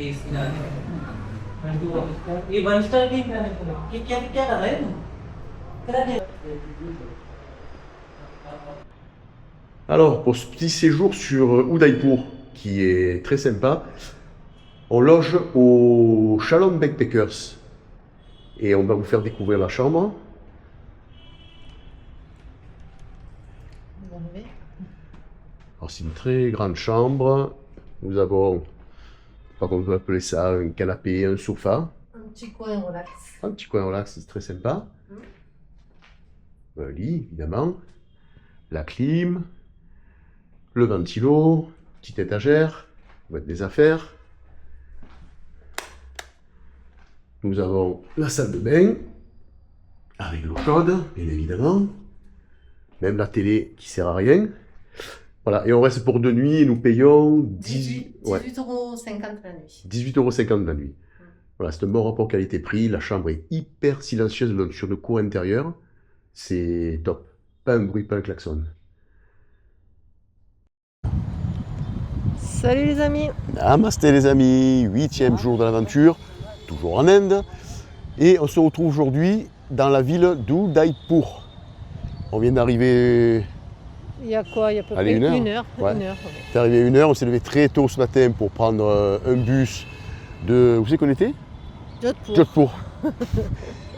ये one star की क्या क्या कर रहे हैं? Alors, pour ce petit séjour sur Udaipur, qui est très sympa, on loge au Shalom Backpackers. Et on va vous faire découvrir la chambre. Alors, c'est une très grande chambre. Nous avons, je sais pas comment on peut appeler ça, un canapé, un sofa. Un petit coin relax. Un petit coin relax, c'est très sympa. Un lit, évidemment. La clim. Le ventilo. Petite étagère. On va mettre des affaires. Nous avons la salle de bain. Avec l'eau chaude, bien évidemment. Même la télé qui sert à rien. Voilà, et on reste pour 2 nuits et nous payons 18,50 € la nuit. 18,50 € la nuit. Voilà, c'est un bon rapport qualité-prix. La chambre est hyper silencieuse donc sur le cours intérieur. C'est top. Pas un bruit, pas un klaxon. Salut les amis. Namasté les amis, 8e jour de l'aventure, toujours en Inde. Et on se retrouve aujourd'hui dans la ville d'Udaipur. On vient d'arriver... Il y a quoi? Il y a à peu Allez, près une heure. une heure. Ouais. Une heure. On est arrivé à 1h, on s'est levé très tôt ce matin pour prendre un bus de... Où c'est qu'on était? Jodhpur. Jodhpur.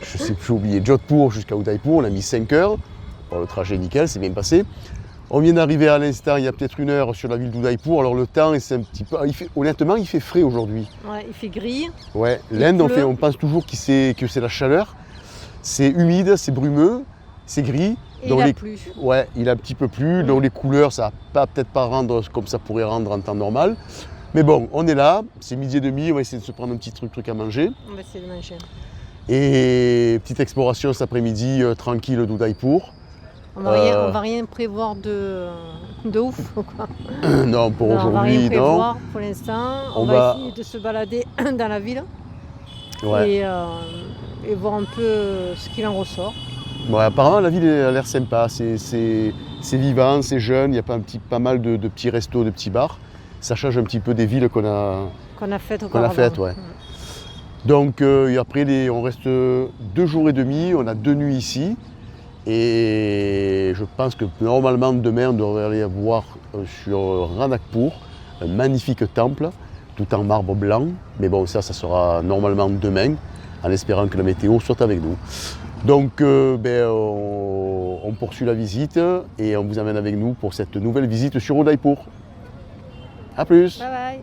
Je sais plus oublier. Jodhpur jusqu'à Udaipur, on a mis 5 heures. Bon, le trajet nickel, c'est bien passé. On vient d'arriver à l'instant, il y a peut-être 1 heure sur la ville d'Udaipur. Alors le temps, c'est un petit peu... honnêtement, il fait frais aujourd'hui. Ouais, il fait gris. Ouais, l'Inde, on pense toujours que c'est la chaleur. C'est humide, c'est brumeux, c'est gris. Et il a plu. Ouais, il a un petit peu plu. Donc les couleurs, ça va peut-être pas rendre comme ça pourrait rendre en temps normal. Mais bon, on est là, c'est 12h30, on va essayer de se prendre un petit truc à manger. On va essayer de manger. Et petite exploration cet après-midi tranquille d'Udaipur. On va rien prévoir de ouf, quoi. Non, pour On va rien aujourd'hui, prévoir non. pour l'instant. On On va- va essayer de se balader dans la ville Ouais. et voir un peu ce qu'il en ressort. Ouais, apparemment, la ville a l'air sympa. C'est vivant, c'est jeune. Il y a pas mal de petits restos, de petits bars. Ça change un petit peu des villes qu'on a Faites qu'on a auparavant. faites, ouais. Donc, et après, on reste 2 jours et demi. On a 2 nuits ici. Et je pense que normalement, demain, on devrait aller voir sur Ranakpur un magnifique temple, tout en marbre blanc. Mais bon, ça sera normalement demain, en espérant que la météo soit avec nous. Donc, on poursuit la visite et on vous amène avec nous pour cette nouvelle visite sur Udaipur. A plus. Bye bye.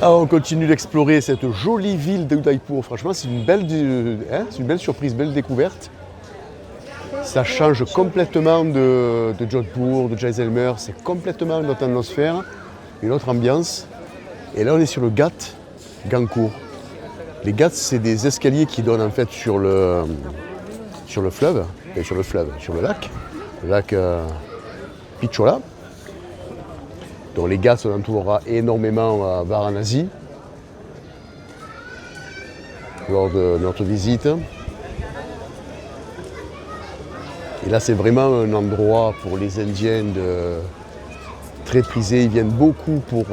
Alors, on continue d'explorer cette jolie ville d'Udaipur. Franchement, c'est une belle surprise, belle découverte. Ça change complètement de Jodhpur, de Jaisalmer. C'est complètement une autre atmosphère, une autre ambiance. Et là, on est sur le Ghat Gancour. Les Ghats, c'est des escaliers qui donnent en fait sur le lac Pichola. Donc les Ghats, on en trouvera énormément à Varanasi lors de notre visite. Et là, c'est vraiment un endroit pour les Indiens très prisé. Ils viennent beaucoup pour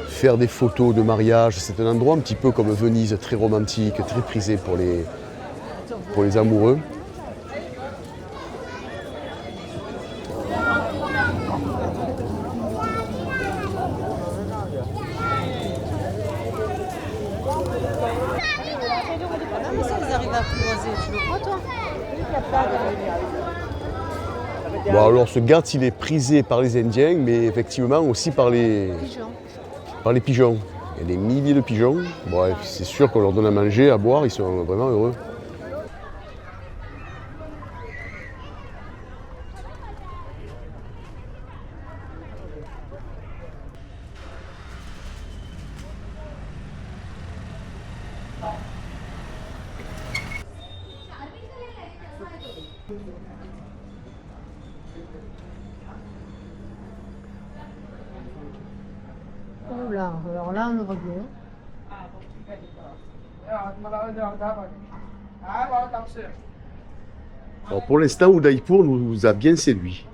faire des photos de mariage. C'est un endroit un petit peu comme Venise, très romantique, très prisé pour les amoureux. Bon, alors ce ghats, il est prisé par les Indiens, mais effectivement aussi par les pigeons. Il y a des milliers de pigeons. Bon, c'est sûr qu'on leur donne à manger, à boire, ils sont vraiment heureux. Oh là, alors là, on le voit bien. Alors pour l'instant, Udaipur nous a bien séduit.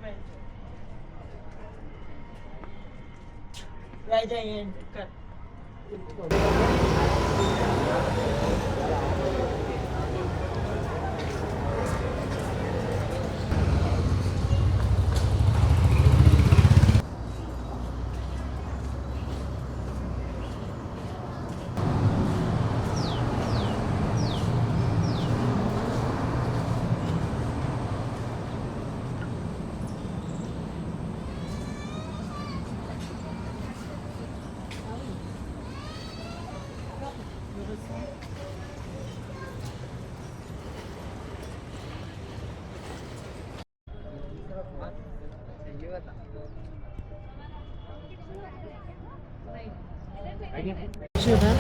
Sûr, hein.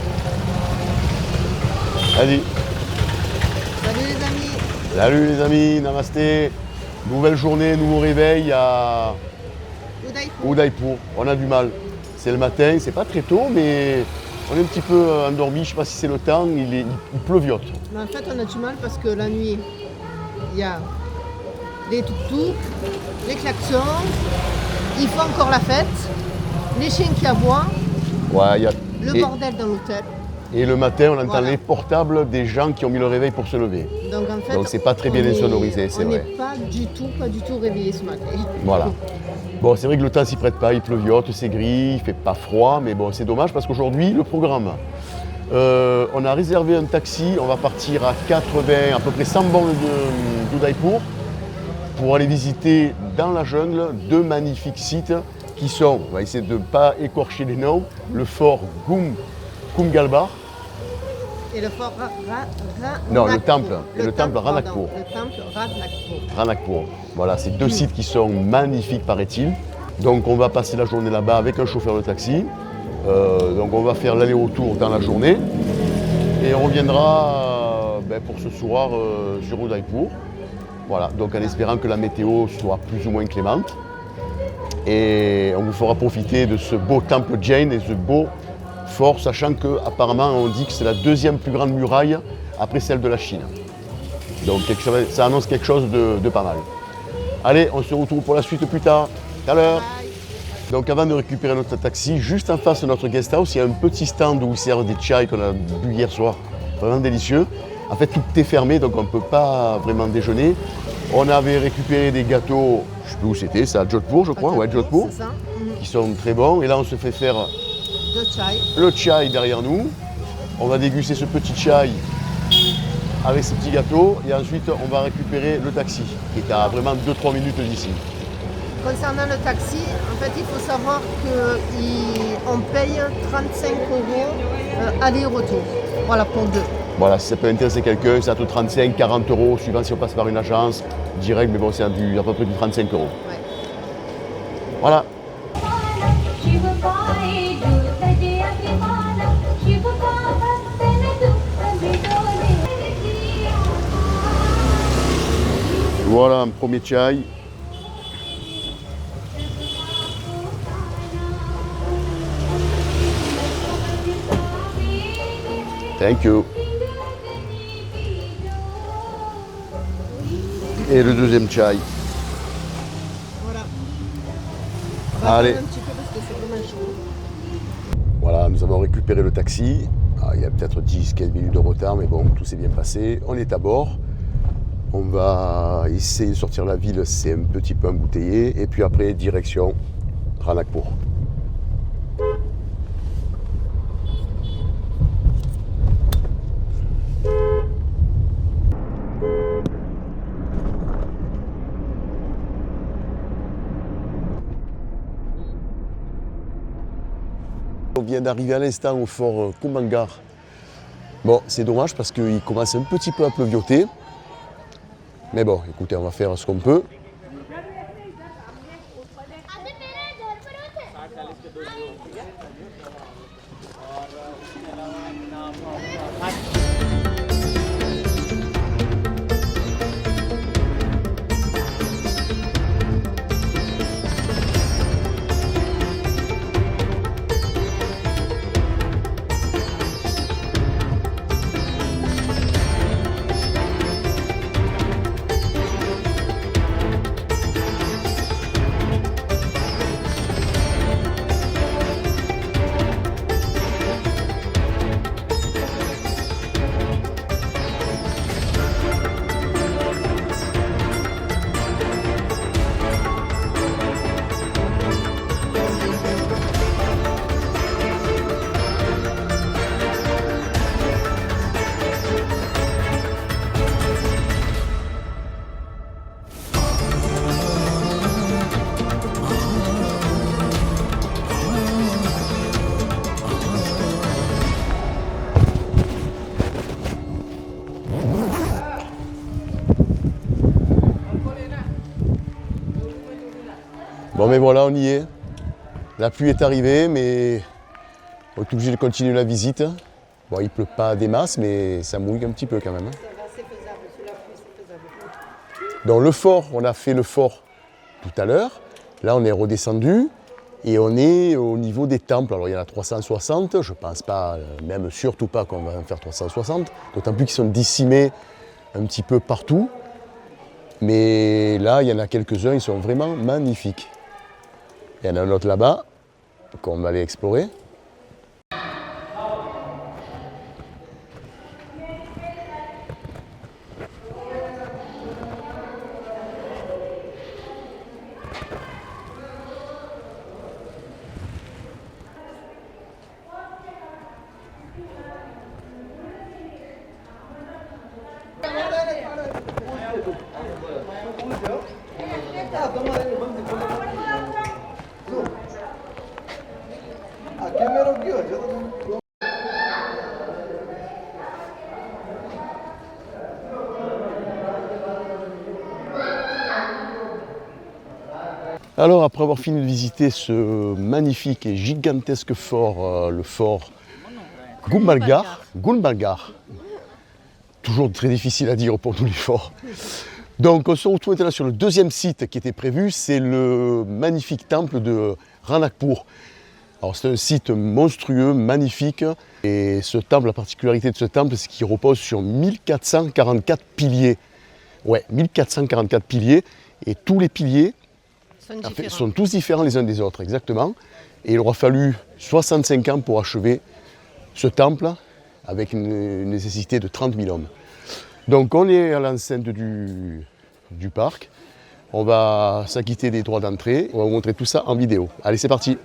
Allez, Salut les amis. salut les amis, namasté. Nouvelle journée, nouveau réveil à Udaipur. Udaipur. On a du mal. C'est le matin, c'est pas très tôt, mais on est un petit peu endormi. Je sais pas si c'est le temps, il pleuviote. Mais en fait, on a du mal parce que la nuit, il y a les tuk-tuk, les klaxons, il faut encore la fête, les chiens qui aboient, Ouais, il y a... le bordel dans l'hôtel. Et le matin, on entend Voilà. les portables des gens qui ont mis le réveil pour se lever. Donc en fait, Donc c'est pas très bien insonorisé, c'est on vrai. n'est pas du tout réveillés ce matin. Voilà. Bon, c'est vrai que le temps s'y prête pas, il pleuviote, c'est gris, il fait pas froid, mais bon, c'est dommage parce qu'aujourd'hui, le programme, on a réservé un taxi, on va partir à 80, à peu près 100 bornes d'Udaipur pour aller visiter dans la jungle deux magnifiques sites qui sont, on va essayer de ne pas écorcher les noms, le fort Kumgalbar. Et le fort Non, le temple. Le Le temple Ranakpur. Le temple Ranakpur. Ranakpur. Voilà, c'est deux sites qui sont magnifiques, paraît-il. Donc on va passer la journée là-bas avec un chauffeur de taxi. Donc on va faire l'aller-retour dans la journée. Et on reviendra pour ce soir sur Udaipur. Voilà, donc en espérant que la météo soit plus ou moins clémente. Et on vous fera profiter de ce beau temple Jain et ce beau fort, sachant qu'apparemment on dit que c'est la deuxième plus grande muraille après celle de la Chine. Donc ça annonce quelque chose de pas mal. Allez, on se retrouve pour la suite plus tard. Tout à l'heure. Donc avant de récupérer notre taxi, juste en face de notre guest house, il y a un petit stand où ils servent des chai qu'on a bu hier soir. Vraiment délicieux. En fait, tout est fermé, donc on ne peut pas vraiment déjeuner. On avait récupéré des gâteaux, je ne sais plus où c'était, c'est à Jodhpur, je crois, ouais, Jodhpur, C'est ça. qui sont très bons. Et là, on se fait faire De chai. le chai derrière nous. On va déguster ce petit chai avec ces petits gâteaux. Et ensuite, on va récupérer le taxi, qui est à vraiment 2-3 minutes d'ici. Concernant le taxi, en fait, il faut savoir qu'on paye 35 € aller-retour. Voilà, pour deux. Voilà, si ça peut intéresser quelqu'un, c'est à 35, 40 €, suivant si on passe par une agence direct, mais bon, c'est à peu près du 35 €. Ouais. Voilà. Voilà un premier chai. Thank you. Et le deuxième chai. Voilà. Allez. Un petit peu parce que c'est vraiment chaud. Voilà, nous avons récupéré le taxi. Ah, il y a peut-être 10-15 minutes de retard, mais bon, tout s'est bien passé. On est à bord. On va essayer de sortir la ville, c'est un petit peu embouteillé. Et puis après, direction Ranakpur. On vient d'arriver à l'instant au fort Kumbangar. Bon, c'est dommage parce qu'il commence un petit peu à pleuvioter. Mais bon, écoutez, on va faire ce qu'on peut. Bon mais voilà, on y est. La pluie est arrivée, mais on est obligé de continuer la visite. Bon, il ne pleut pas des masses, mais ça mouille un petit peu quand même. Ça va, c'est faisable, sous la pluie, c'est faisable. Donc le fort, on a fait le fort tout à l'heure. Là, on est redescendu et on est au niveau des temples. Alors il y en a 360, je ne pense pas, même surtout pas qu'on va en faire 360, d'autant plus qu'ils sont dissimés un petit peu partout. Mais là, il y en a quelques-uns, ils sont vraiment magnifiques. Il y en a un autre là-bas qu'on va aller explorer. Alors, après avoir fini de visiter ce magnifique et gigantesque fort, le fort Gulbangar, toujours très difficile à dire pour tous les forts. Donc, on se retrouve maintenant sur le deuxième site qui était prévu, c'est le magnifique temple de Ranakpur. Alors, c'est un site monstrueux, magnifique, et ce temple, la particularité de ce temple, c'est qu'il repose sur 1444 piliers. Ouais, 1444 piliers, et tous les piliers sont tous différents les uns des autres, exactement. Et il aura fallu 65 ans pour achever ce temple avec une nécessité de 30 000 hommes. Donc on est à l'enceinte du parc. On va s'acquitter des droits d'entrée. On va vous montrer tout ça en vidéo. Allez, c'est parti!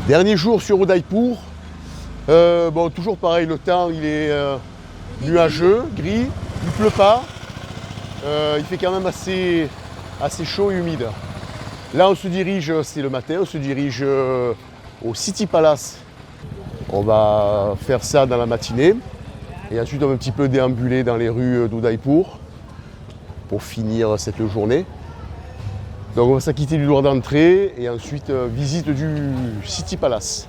Dernier jour sur Udaipur. Bon, toujours pareil, le temps il est nuageux, gris, il ne pleut pas. Il fait quand même assez chaud et humide. Là on se dirige, c'est le matin, on se dirige au City Palace. On va faire ça dans la matinée. Et ensuite on va un petit peu déambuler dans les rues d'Udaipur pour finir cette journée. Donc on va s'acquitter du droit d'entrée et ensuite visite du City Palace.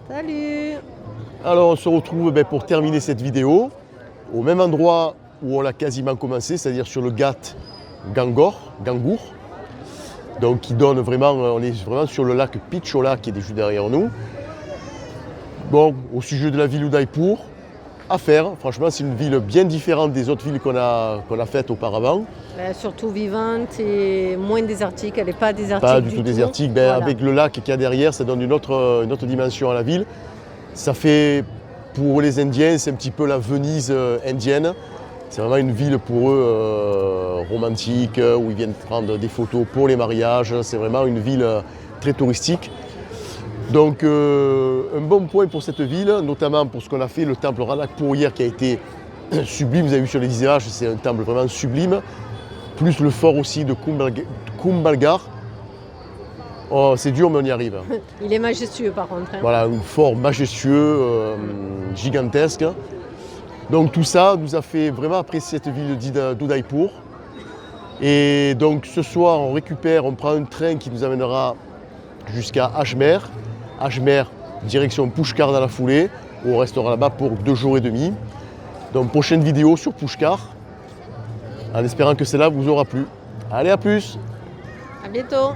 Salut. Alors on se retrouve pour terminer cette vidéo au même endroit où on l'a quasiment commencé, c'est-à-dire sur le Ghat Gangour. Donc qui donne vraiment, on est vraiment sur le lac Pichola qui est juste derrière nous. Bon, au sujet de la ville Udaipur, à faire. Franchement, c'est une ville bien différente des autres villes qu'on a faites auparavant. Surtout vivante et moins désertique, elle n'est pas désertique. Pas du tout désertique. Voilà. Avec le lac qu'il y a derrière, ça donne une autre dimension à la ville. Ça fait, pour les Indiens, c'est un petit peu la Venise indienne. C'est vraiment une ville pour eux romantique, où ils viennent prendre des photos pour les mariages. C'est vraiment une ville très touristique. Donc un bon point pour cette ville, notamment pour ce qu'on a fait, le temple Ranakpur hier qui a été sublime. Vous avez vu sur les images, c'est un temple vraiment sublime. Plus le fort aussi de Kumbhalgarh. Oh, c'est dur mais on y arrive. Il est majestueux par contre. Hein. Voilà, un fort majestueux, gigantesque. Donc tout ça nous a fait vraiment apprécier cette ville d'Udaipur. Et donc ce soir on prend un train qui nous amènera jusqu'à Ajmer. Ajmer, direction Pushkar dans la foulée, où on restera là-bas pour 2 jours et demi. Donc prochaine vidéo sur Pushkar, en espérant que celle-là vous aura plu. Allez, à plus! À bientôt!